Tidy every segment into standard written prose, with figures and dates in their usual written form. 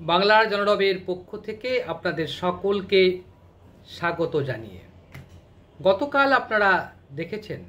বাংলার জনরবের পক্ষ থেকে আপনাদের সকলকে স্বাগত জানিয়ে গতকাল আপনারা দেখেছেন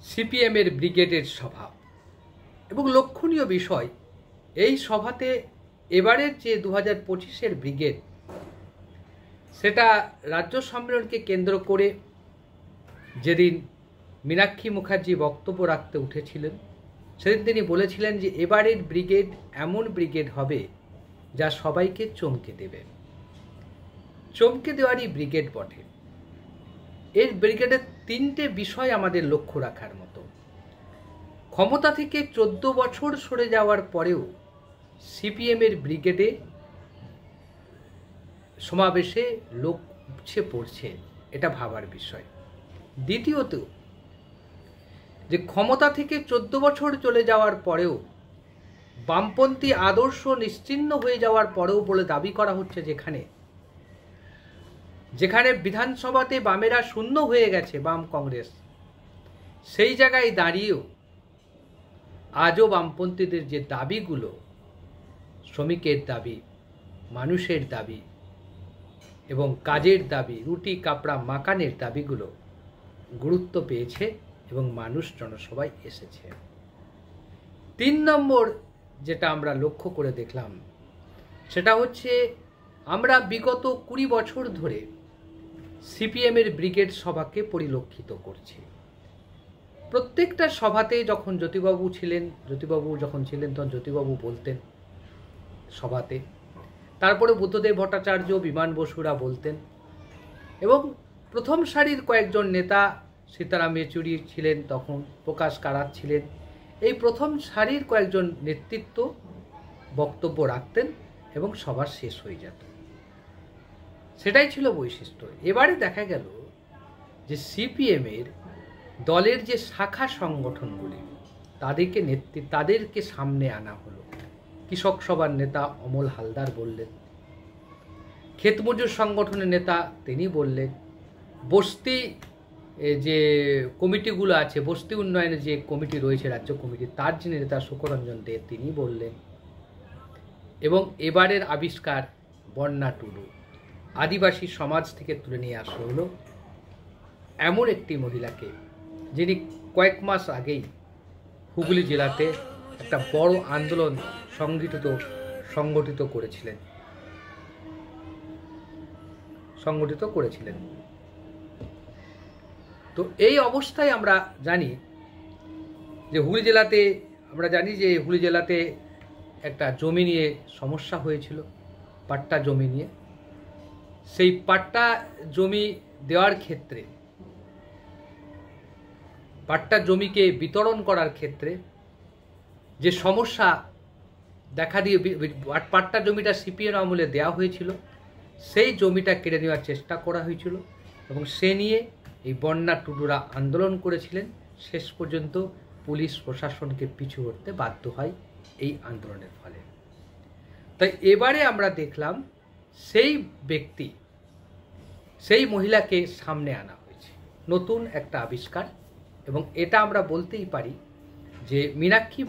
সিপিএমের ব্রিগেডের সভা এবং লক্ষণীয় বিষয় এই সভাতে এবারের যে 2025-এর ব্রিগেড সেটা রাজ্য সম্মেলনকে কেন্দ্র করে যেদিন মীনাক্ষী মুখার্জি বক্তব্য রাখতে উঠেছিলেন সেদিন তিনি বলেছিলেন যে এবারের ব্রিগেড এমন ব্রিগেড হবে যা সবাইকে চমকে দেবে। চমকে দেওয়ারই ব্রিগেড বটে। এর ব্রিগেডের তিনটে বিষয় আমাদের লক্ষ্য রাখার মতো। ক্ষমতা থেকে 14 বছর সরে যাওয়ার পরেও সিপিএমের ব্রিগেডে সমাবেশে লোক উপচে পড়ছে, এটা ভাবার বিষয়। দ্বিতীয়ত, যে ক্ষমতা থেকে 14 বছর চলে যাওয়ার পরেও বামপন্থী আদর্শ নিশ্চিহ্ন হয়ে যাওয়ার পরেও বলে দাবি করা হচ্ছে যেখানে বিধানসভাতে বামেরা শূন্য হয়ে গেছে, বাম কংগ্রেস, সেই জায়গায় দাঁড়িয়েও আজও বামপন্থীদের যে দাবিগুলো, শ্রমিকের দাবি, মানুষের দাবি এবং কাজের দাবি, রুটি কাপড়া মাকানের দাবিগুলো গুরুত্ব পেয়েছে এবং মানুষ জনসভায় এসেছে। 3 নম্বর যেটা আমরা লক্ষ্য করে দেখলাম সেটা হচ্ছে আমরা বিগত 20 বছর ধরে সিপিএমের ব্রিগেড সভাকে পরিলক্ষিত করছি। প্রত্যেকটা সভাতে যখন জ্যোতিবাবু যখন ছিলেন তখন জ্যোতিবাবু বলতেন সভাতে, তারপরে বুদ্ধদেব ভট্টাচার্য, বিমান বসুরা বলতেন এবং প্রথম সারির কয়েকজন নেতা, সীতারাম ইয়েচুরি ছিলেন তখন, প্রকাশ কারাত ছিলেন, এই প্রথম সারির কয়েকজন নেতৃত্ব বক্তব্য রাখতেন এবং সভা শেষ হয়ে যেত। সেটাই ছিল বৈশিষ্ট্য। এবারে দেখা গেল যে সিপিএমের দলের যে শাখা সংগঠনগুলি তাদেরকে সামনে আনা হলো। কৃষক সভার নেতা অমল হালদার বললেন, ক্ষেতমজুর সংগঠনের নেতা তিনি বললেন, বস্তি যে কমিটিগুলো আছে, বস্তি উন্নয়নের যে কমিটি রয়েছে রাজ্য কমিটি, তার যিনি নেতা সুকরঞ্জন দে তিনি বললেন, এবং এবারের আবিষ্কার বন্যা টুডু, আদিবাসী সমাজ থেকে তুলে নিয়ে আসা হলো এমন একটি মহিলাকে যিনি কয়েক মাস আগেই হুগলি জেলাতে একটা বড় আন্দোলন সংগঠিত করেছিলেন। তো এই অবস্থায় আমরা জানি যে হুগলি জেলাতে একটা জমি নিয়ে সমস্যা হয়েছিল, পাট্টা জমি নিয়ে। সেই পাট্টা জমি দেওয়ার ক্ষেত্রে, পাট্টা জমিকে বিতরণ করার ক্ষেত্রে যে সমস্যা দেখা দিয়ে পাট্টা জমিটা সিপিএম আমলে দেওয়া হয়েছিল, সেই জমিটা কেড়ে নেওয়ার চেষ্টা করা হয়েছিল এবং সে নিয়ে এই বন্যা টুডুরা আন্দোলন করেছিলেন। শেষ পর্যন্ত পুলিশ প্রশাসনকে পিছু হটতে বাধ্য হয় এই আন্দোলনের ফলে। তাই এবারে আমরা দেখলাম সেই মহিলাকে সামনে আনা হয়েছে, নতুন একটা আবিষ্কার। এবং এটা আমরা বলতেই পারি যে মীনাক্ষী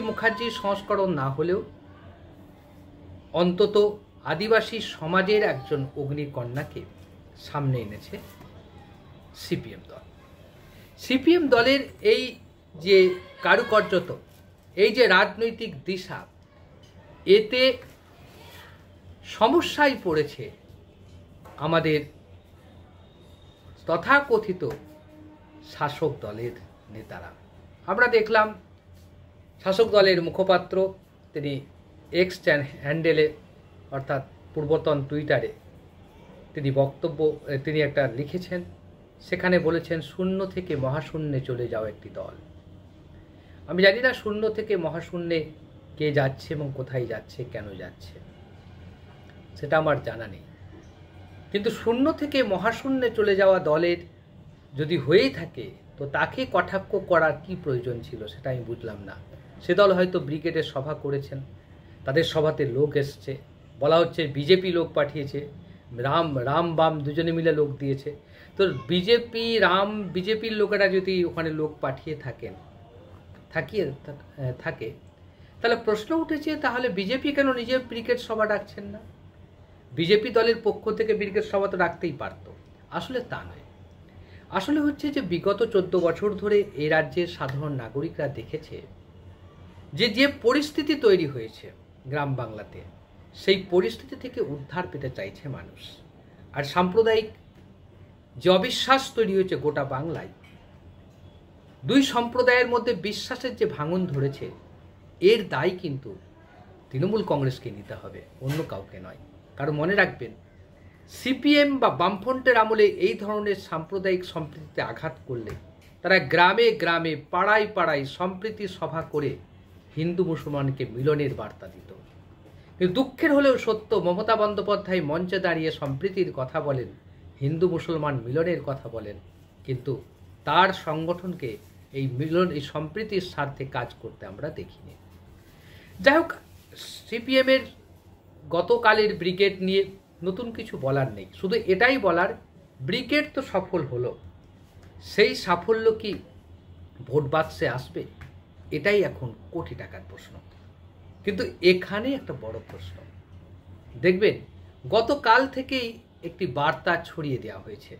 মুখার্জির সংস্করণ না হলেও অন্তত আদিবাসী সমাজের একজন অগ্নিকন্যাকে সামনে এনেছে সিপিএম দল। সিপিএম দলের এই যে কারুকার্যত, এই যে রাজনৈতিক দিশা, এতে সমস্যায় পড়েছে আমাদের তথাকথিত শাসক দলের নেতারা। আমরা দেখলাম শাসক দলের মুখপাত্র তিনি এক্স হ্যান্ডেলে অর্থাৎ পূর্বতন টুইটারে তিনি একটা লিখেছেন, সেখানে বলেছেন শূন্য থেকে মহাশূন্যে চলে যাওয়া একটি দল। আমি জানি না শূন্য থেকে মহাশূন্যে কে যাচ্ছে এবং কোথায় যাচ্ছে, কেন যাচ্ছে, সেটা আমার জানা নেই। কিন্তু শূন্য থেকে মহাশূন্যে চলে যাওয়া দলের যদি হয়েই থাকে তো তাকে কটাক্ষ করার কি প্রয়োজন ছিল সেটা আমি বুঝলাম না। সে দল হয়তো ব্রিগেডের সভা করেছেন, তাদের সভাতে লোক এসছে, বলা হচ্ছে বিজেপি লোক পাঠিয়েছে, রাম বাম দুজনে মিলে লোক দিয়েছে। তো বিজেপির লোকেরা যদি ওখানে লোক পাঠিয়ে থাকে তাহলে প্রশ্ন উঠেছে, তাহলে বিজেপি কেন নিজের ব্রিগেড সভা ডাকছেন না? বিজেপি দলের পক্ষ থেকে ব্রিগেড সভা তো ডাকতেই পারত। আসলে তা নয়। আসলে হচ্ছে যে বিগত 14 বছর ধরে এই রাজ্যের সাধারণ নাগরিকরা দেখেছে যে পরিস্থিতি তৈরি হয়েছে গ্রাম বাংলাতে, সেই পরিস্থিতি থেকে উদ্ধার পেতে চাইছে মানুষ। আর সাম্প্রদায়িক যে অবিশ্বাস তৈরি হয়েছে গোটা বাংলায়, দুই সম্প্রদায়ের মধ্যে বিশ্বাসের যে ভাঙন ধরেছে, এর দায় কিন্তু তৃণমূল কংগ্রেসকে নিতে হবে, অন্য কাউকে নয়। কারণ মনে রাখবেন, সিপিএম বা বামফ্রন্টের আমলে এই ধরনের সাম্প্রদায়িক সম্প্রীতিতে আঘাত করলে তারা গ্রামে গ্রামে পাড়ায় পাড়ায় সম্প্রীতি সভা করে হিন্দু মুসলমানকে মিলনের বার্তা দিত। কিন্তু দুঃখের হলেও সত্য, মমতা বন্দ্যোপাধ্যায় মঞ্চে দাঁড়িয়ে সম্প্রীতির কথা বলেন, হিন্দু মুসলমান মিলনের কথা বলেন, কিন্তু তার সংগঠনকে এই মিলন, এই সম্প্রীতির স্বার্থে কাজ করতে আমরা দেখিনি। যাই হোক, সিপিএমের গতকালের ব্রিগেড নিয়ে নতুন কিছু বলার নেই, শুধু এটাই বলার, ব্রিগেড তো সফল হলো, সেই সাফল্য কি ভোট বাক্সে আসবে? এটাই এখন কোটি টাকার প্রশ্ন। কিন্তু এখানে একটা বড় প্রশ্ন, দেখবেন গতকাল থেকেই একটি বার্তা ছড়িয়ে দেওয়া হয়েছে।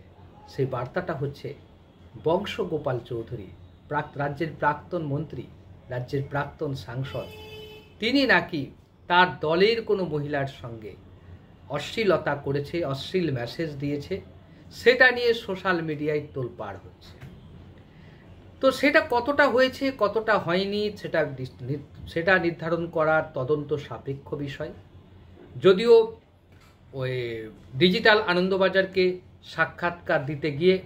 সেই বার্তাটা হচ্ছে বংশগোপাল চৌধুরী, রাজ্যের প্রাক্তন মন্ত্রী, রাজ্যের প্রাক্তন সাংসদ, তিনি নাকি তার দলের কোনো মহিলার সঙ্গে অশ্লীলতা করেছে, অশ্লীল মেসেজ দিয়েছে, সেটা নিয়ে সোশ্যাল মিডিয়ায় তোলপাড় হচ্ছে। তো সেটা কতটা হয়েছে কতটা হয়নি সেটা নির্ধারণ করার তদন্ত সাপেক্ষ বিষয়। যদিও ওই ডিজিটাল আনন্দবাজারকে সাক্ষাৎকার দিতে গিয়ে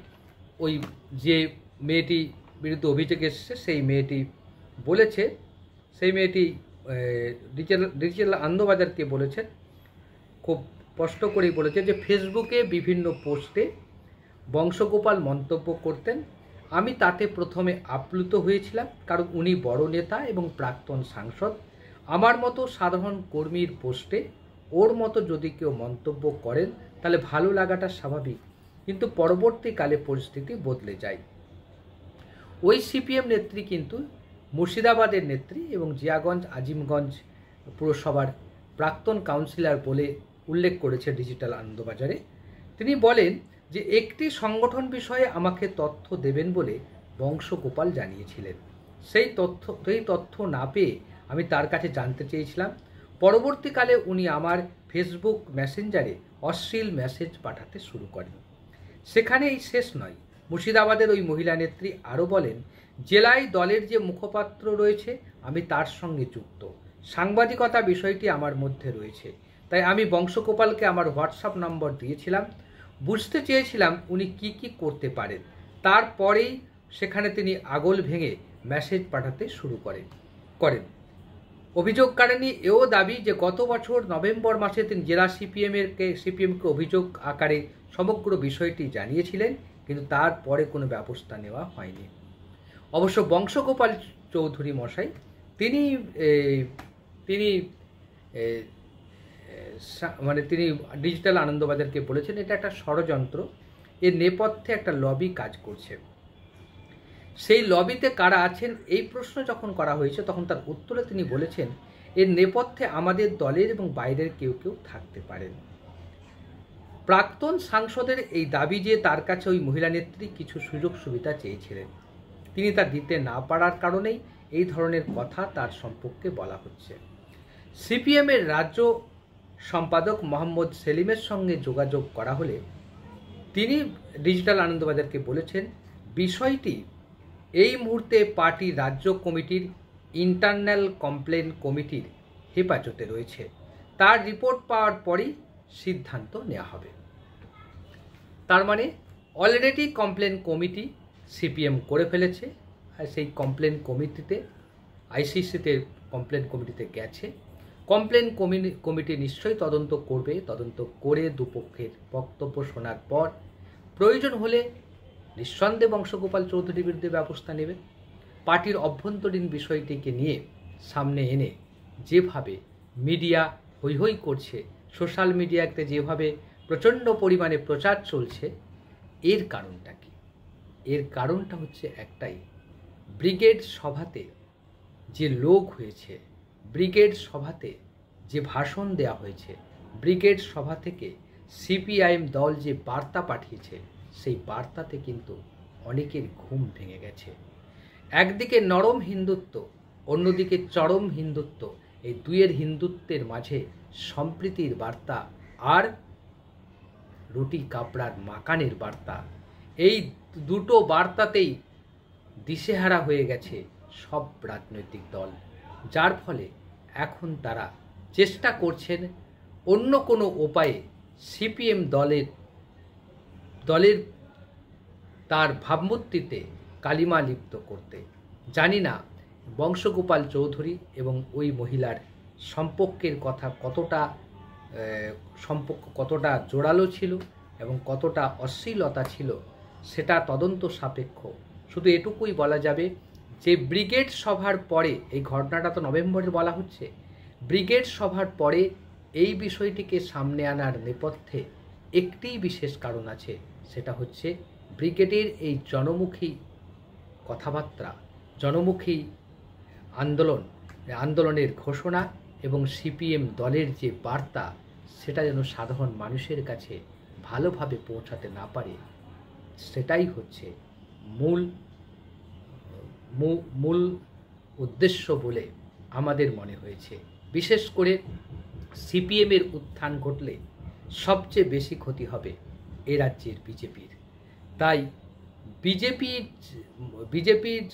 ওই যে মেয়েটি বিরুদ্ধে অভিযোগ এসেছে, সেই মেয়েটি বলেছে, সেই মেয়েটি ডিজিটাল আনন্দবাজারকে বলেছেন, খুব স্পষ্ট করেই বলেছে যে ফেসবুকে বিভিন্ন পোস্টে বংশগোপাল মন্তব্য করতেন, আমি তাতে প্রথমে আপ্লুত হয়েছিলাম, কারণ উনি বড় নেতা এবং প্রাক্তন সাংসদ। আমার মতো সাধারণ কর্মীর পোস্টে ওর মতো যদি কেউ মন্তব্য করেন তাহলে ভালো লাগাটা স্বাভাবিক, কিন্তু পরবর্তীকালে পরিস্থিতি বদলে যায়। ওই সিপিএম নেত্রী কিন্তু মুর্শিদাবাদের নেত্রী এবং জিয়াগঞ্জ আজিমগঞ্জ পুরসভার প্রাক্তন কাউন্সিলর বলে উল্লেখ করেছে ডিজিটাল আনন্দবাজারে। তিনি বলেন যে একটি সংগঠন বিষয়ে আমাকে তথ্য দেবেন বলে বংশগোপাল জানিয়েছিলেন। সেই তথ্য না পেয়ে আমি তার কাছে জানতে চেয়েছিলাম। পরবর্তীকালে উনি আমার ফেসবুক মেসেঞ্জারে অশ্লীল মেসেজ পাঠাতে শুরু করেন। সেখানেই শেষ নয়, মুর্শিদাবাদের ওই মহিলা নেত্রী আরও বলেন, জেলায় দলের যে মুখপাত্র রয়েছে আমি তার সঙ্গে যুক্ত, সাংবাদিকতা বিষয়টি আমার মধ্যে রয়েছে, তাই আমি বংশগোপালকে আমার হোয়াটসঅ্যাপ নম্বর দিয়েছিলাম, বুঝতে চেয়েছিলাম উনি কি করতে পারেন। তারপরেই সেখানে তিনি আগল ভেঙে মেসেজ পাঠাতে শুরু করেন। অভিযোগকারিণী এও দাবি যে গত বছর নভেম্বর মাসে তিনি জেলা সিপিএমকে অভিযোগ আকারে সমগ্র বিষয়টি জানিয়েছিলেন, কিন্তু তারপরে কোনো ব্যবস্থা নেওয়া হয়নি। অবশ্য বংশগোপাল চৌধুরী মশাই তিনি ডিজিটাল আনন্দবাজারকে বলেছেন এটা একটা ষড়যন্ত্র, এর নেপথ্যে একটা লবি কাজ করছে। সেই লবিতে কারা আছেন এই প্রশ্ন যখন করা হয়েছে তখন তার উত্তরে তিনি বলেছেন, এর নেপথ্যে আমাদের দলের এবং বাইরের কেউ থাকতে পারেন। প্রাক্তন সাংসদের এই দাবি যে তার কাছে ওই মহিলা নেত্রী কিছু সুযোগ সুবিধা চেয়েছিলেন, তিনি তা দিতে না পারার কারণেই এই ধরনের কথা তার সম্পর্কে বলা হচ্ছে। সিপিএমের রাজ্য সম্পাদক মোহাম্মদ সেলিমের সঙ্গে যোগাযোগ করা হলে তিনি ডিজিটাল আনন্দবাজারকে বলেছেন, বিষয়টি এই মুহূর্তে পার্টির রাজ্য কমিটির ইন্টারনাল কমপ্লেন কমিটির হেফাজতে রয়েছে, তার রিপোর্ট পাওয়ার পরই সিদ্ধান্ত নেওয়া হবে। তার মানে অলরেডি কমপ্লেন কমিটি সিপিএম করে ফেলেছে, আর সেই কমপ্লেন কমিটিতে আইসিসিতে কমপ্লেন কমিটিতে গেছে। কমপ্লেন কমিটি নিশ্চয়ই তদন্ত করবে, তদন্ত করে দুপক্ষের বক্তব্য শোনার পর প্রয়োজন হলে নিঃসন্দেহে বংশগোপাল চৌধুরীর বিরুদ্ধে ব্যবস্থা নেবে। পার্টির অভ্যন্তরীণ বিষয়টিকে নিয়ে সামনে এনে যেভাবে মিডিয়া হৈ হৈ করছে, সোশ্যাল মিডিয়াতে যেভাবে প্রচণ্ড পরিমাণে প্রচার চলছে, এর কারণটা কি? এর কারণটা হচ্ছে একটাই, ব্রিগেড সভাতে যে লোক হয়েছে ব্রিগেড সভাতে যে ভাষণ দেয়া হয়েছে, ব্রিগেড সভা থেকে সিপিআইএম দল যে বার্তা পাঠিয়েছে, সেই বার্তাতে কিন্তু অনেকের ঘুম ভেঙে গেছে। একদিকে নরম হিন্দুত্ব, অন্যদিকে চরম হিন্দুত্ব, এই দুইয়ের হিন্দুত্বের মাঝে সম্প্রীতির বার্তা আর রুটি কাপড়ার মাকানের বার্তা, এই দুটো বার্তাতেই দিশেহারা হয়ে গেছে সব রাজনৈতিক দল, যার ফলে এখন তারা চেষ্টা করছেন অন্য কোনো উপায়ে সিপিএম দলের তার ভাবমূর্তিতে কালিমা লিপ্ত করতে। জানি না বংশগোপাল চৌধুরী এবং ওই মহিলার সম্পর্কের কথা কতটা জোরালো ছিল এবং কতটা অশ্লীলতা ছিল, সেটা তদন্ত সাপেক্ষ। শুধু এটুকুই বলা যাবে যে ব্রিগেড সভার পরে, এই ঘটনাটা তো নভেম্বরে বলা হচ্ছে, ব্রিগেড সভার পরে এই বিষয়টিকে সামনে আনার নেপথ্যে একটিই বিশেষ কারণ আছে, সেটা হচ্ছে ব্রিগেডের এই জনমুখী কথাবার্তা, জনমুখী আন্দোলনের ঘোষণা এবং সিপিএম দলের যে বার্তা, সেটা যেন সাধারণ মানুষের কাছে ভালোভাবে পৌঁছাতে না পারে, সেটাই হচ্ছে মূল উদ্দেশ্য বলে আমাদের মনে হয়েছে। বিশেষ করে সিপিএমের উত্থান ঘটলে সবচেয়ে বেশি ক্ষতি হবে এ রাজ্যের বিজেপির। তাই বিজেপির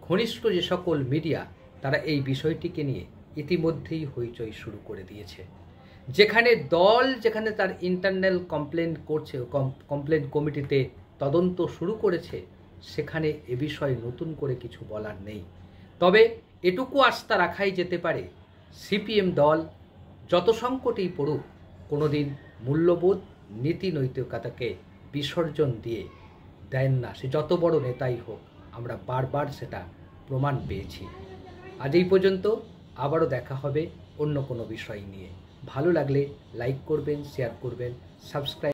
ঘনিষ্ঠ যে সকল মিডিয়া, তারা এই বিষয়টিকে নিয়ে ইতিমধ্যেই হইচই শুরু করে দিয়েছে। যেখানে তার ইন্টারনাল কমপ্লেন কমিটিতে তদন্ত শুরু করেছে, সেখানে এ বিষয়ে নতুন করে কিছু বলার নেই। তবে এটুকু আস্থা রাখাই যেতে পারে, সিপিএম দল যত সংকটেই পড়ুক, কোনোদিন মূল্যবোধ নীতি নৈতিকতাকে বিসর্জন দিয়ে দেন না, সে যত বড় নেতাই হোক। আমরা বারবার সেটা প্রমাণ পেয়েছি। আজ এই পর্যন্ত, আবারও দেখা হবে অন্য কোনো বিষয় নিয়ে। ভালো লাগলে লাইক করবেন, শেয়ার করবেন, সাবস্ক্রাইব